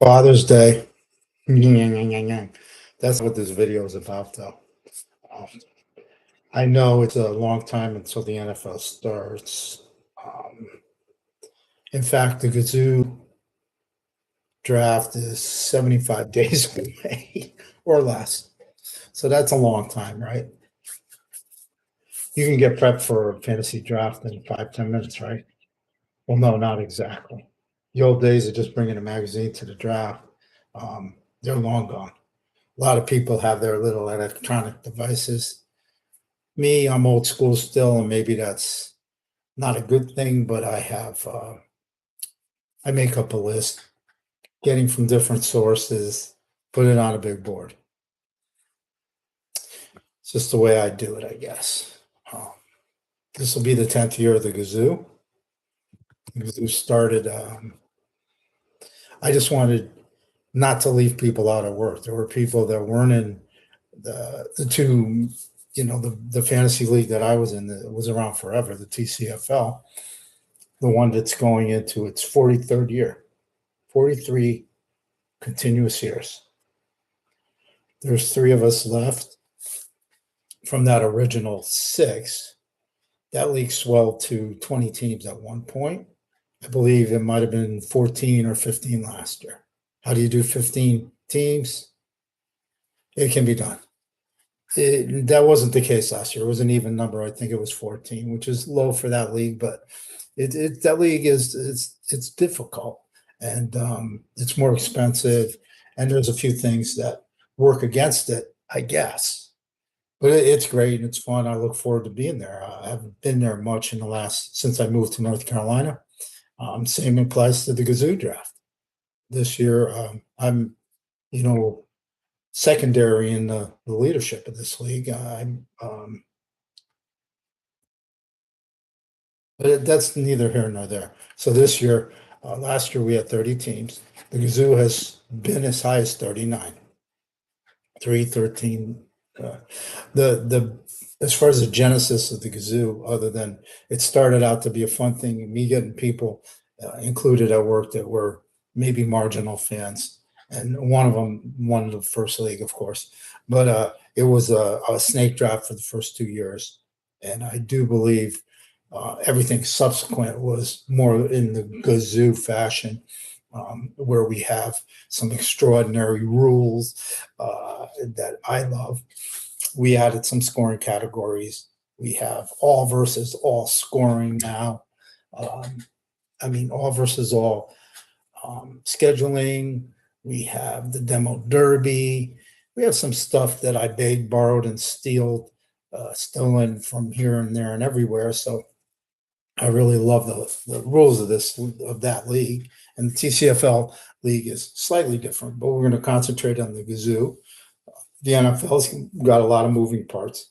Father's Day. That's what this video is about, though. Um, I know it's a long time until the NFL starts. Um, in fact, the Gazoo draft is 75 days away or less. So that's a long time, right? You can get prepped for a fantasy draft in 5, 10 minutes, right? Well, no, not exactly. The old days of just bringing a magazine to the draft, they're long gone. A lot of people have their little electronic devices. Me, I'm old school still, and maybe that's not a good thing, but I make up a list, getting from different sources, put it on a big board. It's just the way I do it, I guess. Um, this will be the 10th year of the Gazoo. The Gazoo started, I just wanted not to leave people out of work. There were people that weren't in the two, the fantasy league that I was in that was around forever, the TCFL, the one that's going into its 43rd year, 43 continuous years. There's three of us left from that original six. That league swelled to 20 teams at one point. I believe it might have been 14 or 15 last year. How do you do 15 teams? It can be done. That wasn't the case last year. It was an even number. I think it was 14, which is low for that league, but that league it's difficult, and it's more expensive, and there's a few things that work against it, I guess. But it's great and it's fun. I look forward to being there. I haven't been there much in the last since I moved to North Carolina. Same applies to the Gazoo draft. This year, I'm, you know, secondary in the leadership of this league. But that's neither here nor there. So this year, last year we had 30 teams. The Gazoo has been as high as 39, 313. The as far as the genesis of the Gazoo, other than it started out to be a fun thing, me getting people included at work that were maybe marginal fans, and one of them won the first league, of course. But it was a snake draft for the first 2 years, and I do believe everything subsequent was more in the Gazoo fashion, where we have some extraordinary rules that I love. We added some scoring categories. We have all versus all scoring now. All versus all scheduling. We have the demo derby. We have some stuff that I begged, borrowed, and stolen from here and there and everywhere. So I really love the rules of that league. And the TCFL league is slightly different, but we're going to concentrate on the Gazoo. The NFL's got a lot of moving parts.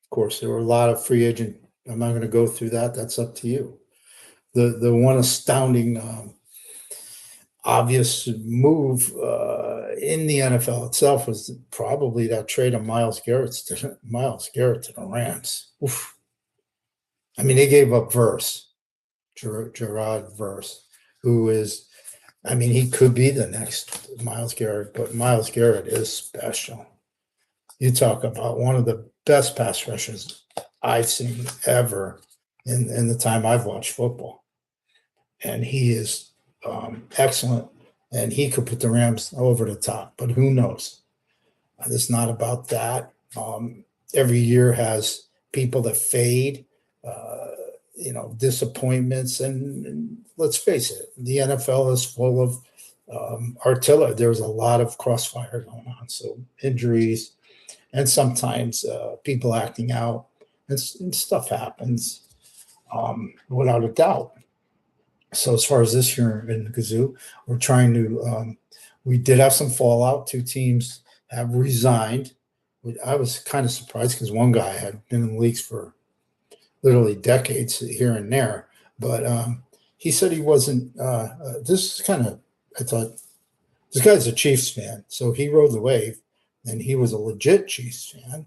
Of course, there were a lot of free agent. I'm not going to go through that. That's up to you. The one astounding, obvious move in the NFL itself was probably that trade of Myles Garrett to the Rams. Oof. I mean, they gave up Gerard Verse, who is, he could be the next Myles Garrett, but Myles Garrett is special. You talk about one of the best pass rushers I've seen ever in the time I've watched football. And he is excellent, and he could put the Rams over the top, but who knows? It's not about that. Every year has people that fade, disappointments, and let's face it, the NFL is full of artillery. There's a lot of crossfire going on, so injuries, and sometimes people acting out, and stuff happens, without a doubt. So as far as this year in the Gazoo, we're trying to. We did have some fallout. Two teams have resigned. I was kind of surprised because one guy had been in the leagues for literally decades here and there, but he said he wasn't. This is kind of. I thought this guy's a Chiefs fan, so he rode the wave, and he was a legit Chiefs fan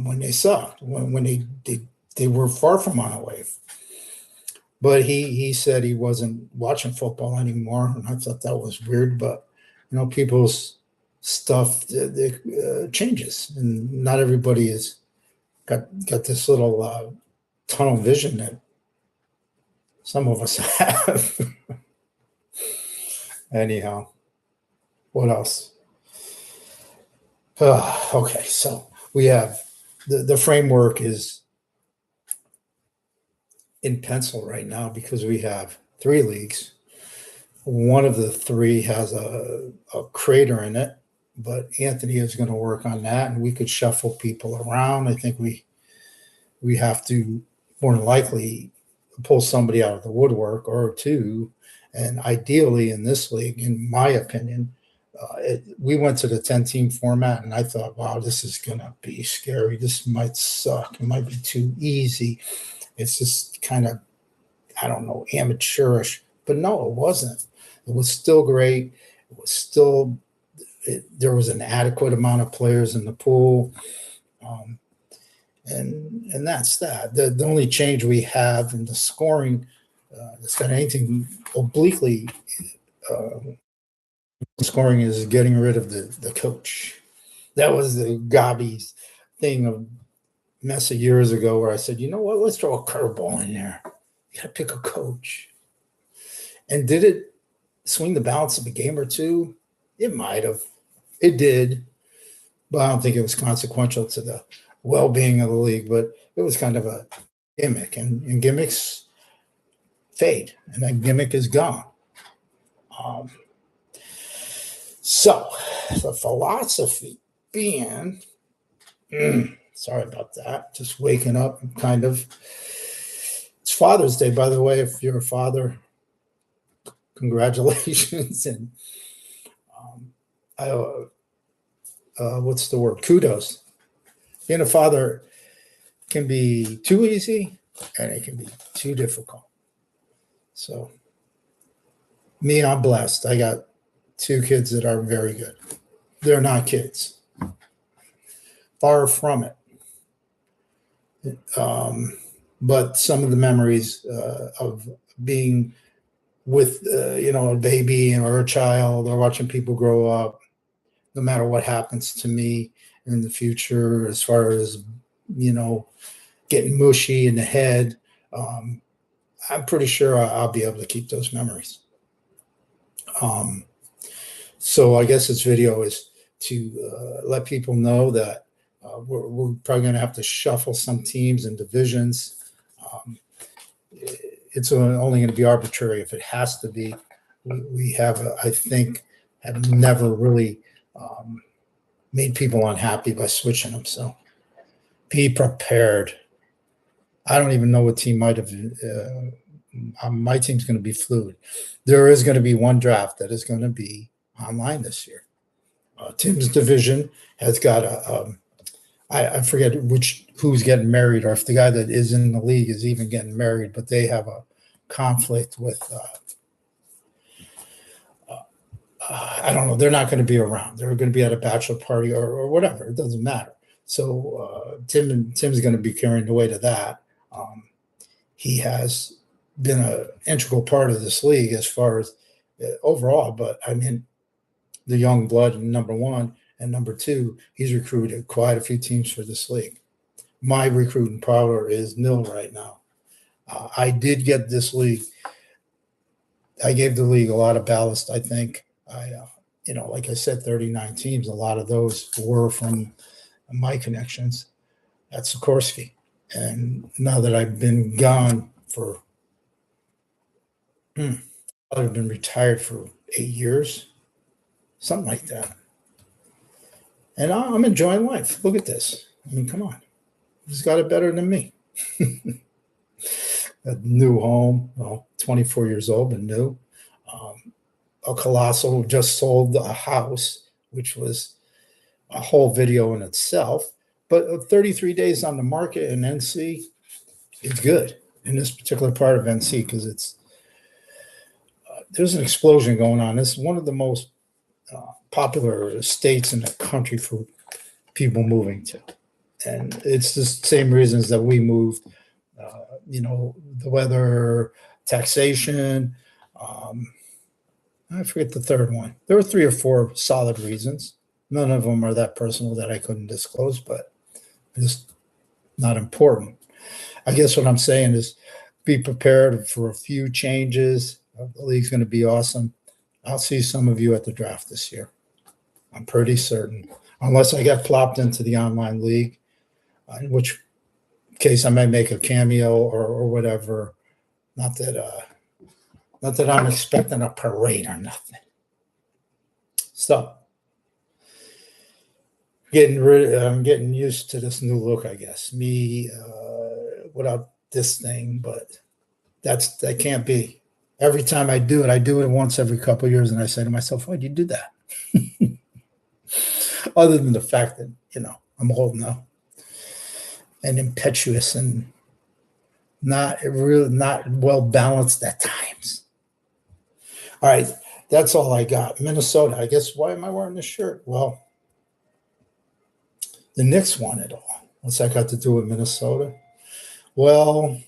when they sucked, when they were far from on a wave. But he said he wasn't watching football anymore, and I thought that was weird. But people's stuff changes, and not everybody is got this little tunnel vision that some of us have. Anyhow, what else? Okay, so we have the framework is in pencil right now because we have 3 leagues. One of the 3 has a crater in it, but Anthony is going to work on that, and we could shuffle people around. I think we have to more than likely pull somebody out of the woodwork or 2, and ideally in this league, in my opinion, we went to the 10-team format, and I thought, wow, this is going to be scary. This might suck. It might be too easy. It's just kind of, I don't know, amateurish. But no, it wasn't. It was still great. It was still, there was an adequate amount of players in the pool. And that's that. The only change we have in the scoring that's got anything obliquely scoring is getting rid of the coach. That was the Gobby's thing of mess of years ago where I said, you know what, let's throw a curveball in there. You got to pick a coach. And did it swing the balance of a game or two? It might have. It did. But I don't think it was consequential to the well-being of the league. But it was kind of a gimmick. And gimmicks fade. And that gimmick is gone. So the philosophy being, sorry about that, just waking up kind of. It's Father's Day, by the way. If you're a father, congratulations. And what's the word? Kudos. Being a father can be too easy and it can be too difficult. So me, I'm blessed. I got 2 kids that are very good. They're not kids. Far from it. But some of the memories of being with, a baby or a child or watching people grow up, no matter what happens to me in the future, as far as, getting mushy in the head, I'm pretty sure I'll be able to keep those memories. So I guess this video is to let people know that we're probably going to have to shuffle some teams and divisions. It's only going to be arbitrary if it has to be. We have, I think, have never really made people unhappy by switching them. So be prepared. I don't even know what team might have. My team's going to be fluid. There is going to be one draft that is going to be online this year. Tim's division has got I forget who's getting married, or if the guy that is in the league is even getting married, but they have a conflict with I don't know. They're not going to be around. They're going to be at a bachelor party or whatever. It doesn't matter. So Tim's going to be carrying the weight of that. He has been an integral part of this league as far as overall, but I mean, the young blood, number 1, and number 2, he's recruited quite a few teams for this league. My recruiting power is nil right now. I did get this league. I gave the league a lot of ballast, I think. Like I said, 39 teams. A lot of those were from my connections at Sikorsky. And now that I've been gone for, I've been retired for 8 years, something like that. And I'm enjoying life. Look at this. I mean, come on. He's got it better than me. A new home, 24 years old, but new. A colossal, just sold a house, which was a whole video in itself. But 33 days on the market in NC is good in this particular part of NC because it's there's an explosion going on. It's one of the most popular states in the country for people moving to. And it's the same reasons that we moved. the weather, taxation. Um, I forget the third one. There were three or four solid reasons. None of them are that personal that I couldn't disclose, but just not important. I guess what I'm saying is be prepared for a few changes. The league's going to be awesome. I'll see some of you at the draft this year. I'm pretty certain, unless I get plopped into the online league, in which case I might make a cameo or whatever. Not that I'm expecting a parade or nothing. So I'm getting used to this new look, I guess. Me without this thing, but that can't be. Every time I do it once every couple of years, and I say to myself, "Why'd you do that?" Other than the fact that I'm old now and impetuous and not well balanced at times. All right, that's all I got. Minnesota. I guess why am I wearing this shirt? Well, the Knicks won it all. What's that got to do with Minnesota? Well,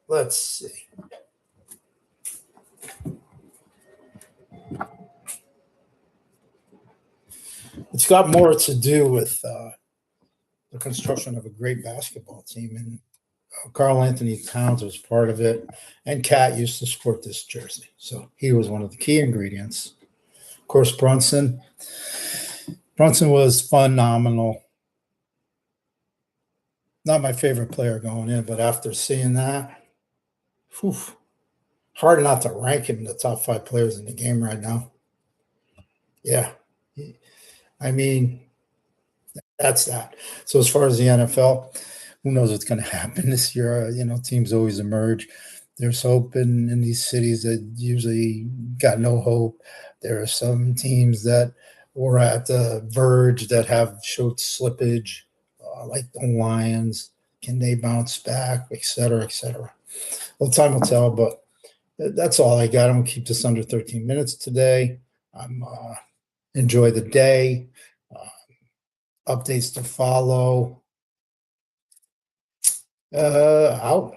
let's see. It's got more to do with the construction of a great basketball team, and Carl Anthony Towns was part of it, and Cat used to sport this jersey, so he was one of the key ingredients. Of course, Brunson was phenomenal. Not my favorite player going in, but after seeing that, whew, hard not to rank him in the top 5 players in the game right now. Yeah, I mean, that's that. So as far as the NFL, who knows what's going to happen this year? Teams always emerge. There's hope in these cities that usually got no hope. There are some teams that were at the verge that have showed slippage, like the Lions. Can they bounce back, et cetera, et cetera? Well, time will tell, but that's all I got. I'm going to keep this under 13 minutes today. I'm enjoy the day. Updates to follow. Out.